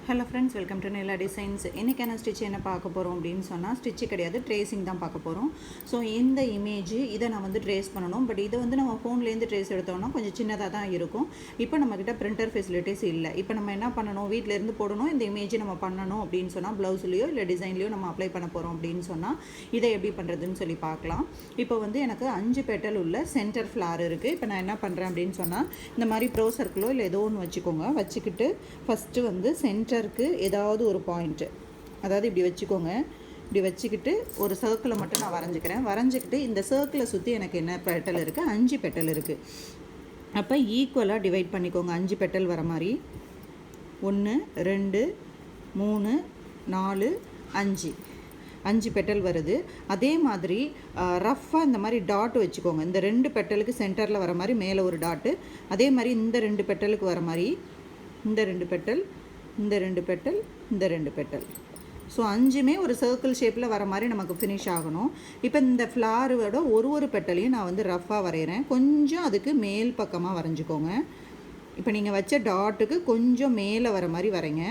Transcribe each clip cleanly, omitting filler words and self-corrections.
Hello friends, welcome to Nila designs. இன்றைக்கான stitch என்ன பார்க்க போகிறோம் அப்படின்னு சொன்னால், ஸ்டிச்சு கிடையாது, ட்ரேசிங் தான் பார்க்க போகிறோம். ஸோ இந்த இமேஜ் இதை நான் வந்து ட்ரேஸ் பண்ணணும். பட் இதை வந்து நம்ம ஃபோன்லேருந்து ட்ரேஸ் எடுத்தோம்னா கொஞ்சம் சின்னதாக தான் இருக்கும். இப்போ நம்மக்கிட்ட பிரிண்டர் ஃபெசிலிட்டிஸ் இல்லை. இப்போ நம்ம என்ன பண்ணணும், வீட்டிலேருந்து போடணும், இந்த இமேஜ் நம்ம பண்ணணும் அப்படின்னு சொன்னால் ப்ளவுஸ்லையோ இல்லை டிசைன்லையோ நம்ம அப்ளை பண்ண போகிறோம் அப்படின்னு சொன்னால் இதை எப்படி பண்ணுறதுன்னு சொல்லி பார்க்கலாம். இப்போ வந்து எனக்கு 5 பெட்டல் உள்ள சென்டர் ஃப்ளார் இருக்குது. இப்போ நான் என்ன பண்ணுறேன் அப்படின்னு சொன்னால், இந்த மாதிரி ப்ரோ சர்க்கிளோ இல்லை ஏதோ ஒன்று வச்சுக்கோங்க. வச்சுக்கிட்டு ஃபஸ்ட்டு வந்து சென்டருக்கு ஏதாவது ஒரு பாயிண்ட்டு, அதாவது இப்படி வச்சுக்கோங்க. இப்படி வச்சுக்கிட்டு ஒரு சர்க்கிளை மட்டும் நான் வரைஞ்சிக்கிட்டு இந்த சர்க்கிளை சுற்றி எனக்கு என்ன பெட்டல் இருக்குது, 5 பெட்டல் இருக்குது. அப்போ ஈக்குவலாக டிவைட் பண்ணிக்கோங்க. 5 பெட்டல் வர மாதிரி 1 2 3 4 5 பெட்டல் வருது. அதே மாதிரி ரஃப்பாக இந்த மாதிரி டாட் வச்சுக்கோங்க. இந்த 2 பெட்டலுக்கு சென்டரில் வர மாதிரி மேலே ஒரு டாட்டு, அதே மாதிரி இந்த 2 பெட்டலுக்கு வர மாதிரி இந்த 2 பெட்டல், இந்த 2 பெட்டல், இந்த 2 பெட்டல். ஸோ 5மே ஒரு சர்க்கிள் ஷேப்பில் வர மாதிரி நமக்கு ஃபினிஷ் ஆகணும். இப்போ இந்த ஃப்ளாரோட ஒரு பெட்டலையும் நான் வந்து ரஃப்பாக வரைகிறேன். கொஞ்சம் அதுக்கு மேல் பக்கமாக வரைஞ்சிக்கோங்க. இப்போ நீங்கள் வச்ச டாட்டுக்கு கொஞ்சம் மேலே வர மாதிரி வரைங்க.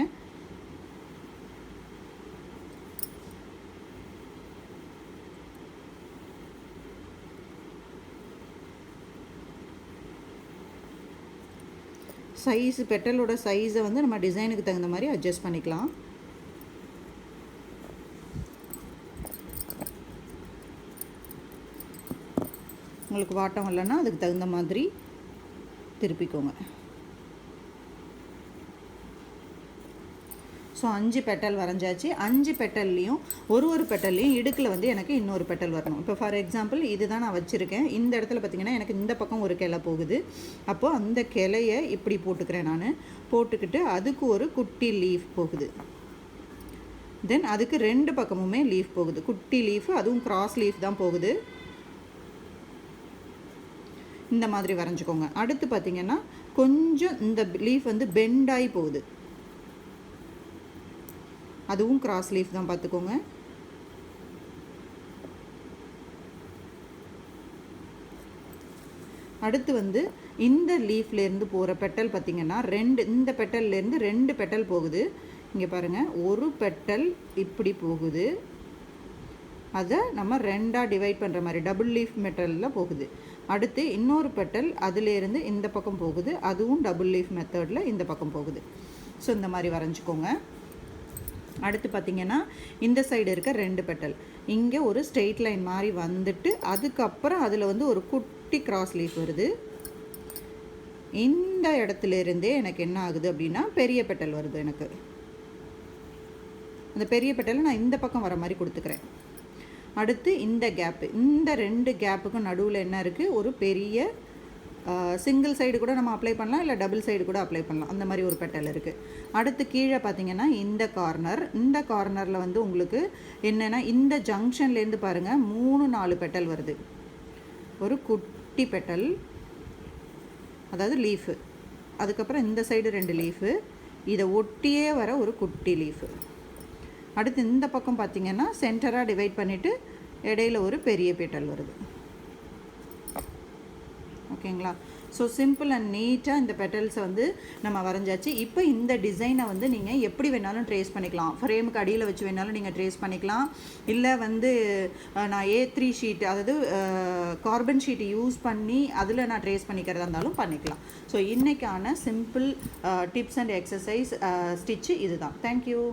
சைஸு, பெட்டலோட சைஸை வந்து நம்ம டிசைனுக்கு தகுந்த மாதிரி அட்ஜஸ்ட் பண்ணிக்கலாம். உங்களுக்கு வாட்டம் இல்லைன்னா அதுக்கு தகுந்த மாதிரி திருப்பிக்கோங்க. So 5 petal வரைஞ்சாச்சு. 5 பெட்டல்லையும் ஒரு பெட்டல்லையும் இடுக்கில் வந்து எனக்கு இன்னொரு பெட்டல் வரணும். இப்போ ஃபார் எக்ஸாம்பிள் இதுதான் நான் வச்சுருக்கேன். இந்த இடத்துல பார்த்திங்கன்னா எனக்கு இந்த பக்கம் ஒரு கிளை போகுது. அப்போது அந்த கிளையை இப்படி போட்டுக்கிறேன். நான் போட்டுக்கிட்டு அதுக்கு ஒரு குட்டி லீஃப் போகுது. தென் அதுக்கு 2 பக்கமுமே லீஃப் போகுது, குட்டி லீஃப், அதுவும் கிராஸ் லீஃப் தான் போகுது. இந்த மாதிரி வரைஞ்சிக்கோங்க. அடுத்து பார்த்திங்கன்னா கொஞ்சம் இந்த லீஃப் வந்து பெண்டாகி போகுது, அதுவும் கிராஸ் லீஃப் தான் பார்த்துக்கோங்க. அடுத்து வந்து இந்த லீஃப்லேருந்து போகிற பெட்டல் பார்த்திங்கன்னா இந்த பெட்டல்லேருந்து 2 பெட்டல் போகுது. இங்கே பாருங்கள், ஒரு பெட்டல் இப்படி போகுது, அதை நம்ம 2ஆக டிவைட் பண்ணுற மாதிரி டபுள் லீஃப் மெத்தடில் போகுது. அடுத்து இன்னொரு பெட்டல் அதிலேருந்து இந்த பக்கம் போகுது, அதுவும் டபுள் லீஃப் மெத்தடில் இந்த பக்கம் போகுது. ஸோ இந்த மாதிரி வரைஞ்சிக்கோங்க. அடுத்து பார்த்திங்கன்னா இந்த சைடு இருக்க 2 பெட்டல் இங்கே ஒரு ஸ்ட்ரெயிட் லைன் மாதிரி வந்துட்டு அதுக்கப்புறம் அதில் வந்து ஒரு குட்டி கிராஸ் லீஃப் வருது. இந்த இடத்துலேருந்தே எனக்கு என்ன ஆகுது அப்படின்னா பெரிய பெட்டல் வருது. எனக்கு அந்த பெரிய பெட்டலை நான் இந்த பக்கம் வர மாதிரி கொடுத்துக்கிறேன். அடுத்து இந்த கேப்பு, இந்த 2 கேப்புக்கும் நடுவில் என்ன இருக்குது, ஒரு பெரிய சிங்கிள் சைடு கூட நம்ம அப்ளை பண்ணலாம், இல்லை டபுள் சைடு கூட அப்ளை பண்ணலாம். அந்த மாதிரி ஒரு பெட்டல் இருக்குது. அடுத்து கீழே பார்த்திங்கன்னா இந்த கார்னரில் வந்து உங்களுக்கு என்னென்னா இந்த ஜங்ஷன்லேருந்து பாருங்கள் 3-4 பெட்டல் வருது. ஒரு குட்டி பெட்டல், அதாவது லீஃபு, அதுக்கப்புறம் இந்த சைடு 2 லீஃபு, இதை ஒட்டியே வர ஒரு குட்டி லீஃபு. அடுத்து இந்த பக்கம் பார்த்திங்கன்னா சென்டராக டிவைட் பண்ணிவிட்டு இடையில ஒரு பெரிய பெட்டல் வருது. ஓகேங்களா? ஸோ சிம்பிள் அண்ட் நீட்டாக இந்த பெட்டல்ஸை வந்து நம்ம வரைஞ்சாச்சு. இப்போ இந்த டிசைனை வந்து நீங்கள் எப்படி வேணாலும் ட்ரேஸ் பண்ணிக்கலாம். ஃப்ரேமுக்கு அடியில் வச்சு வேணாலும் நீங்கள் ட்ரேஸ் பண்ணிக்கலாம். இல்லை வந்து நான் A3 ஷீட், அதாவது கார்பன் ஷீட்டு யூஸ் பண்ணி அதில் நான் ட்ரேஸ் பண்ணிக்கிறதா இருந்தாலும் பண்ணிக்கலாம். ஸோ இன்றைக்கான simple tips and exercise stitch இதுதான். தேங்க்யூ.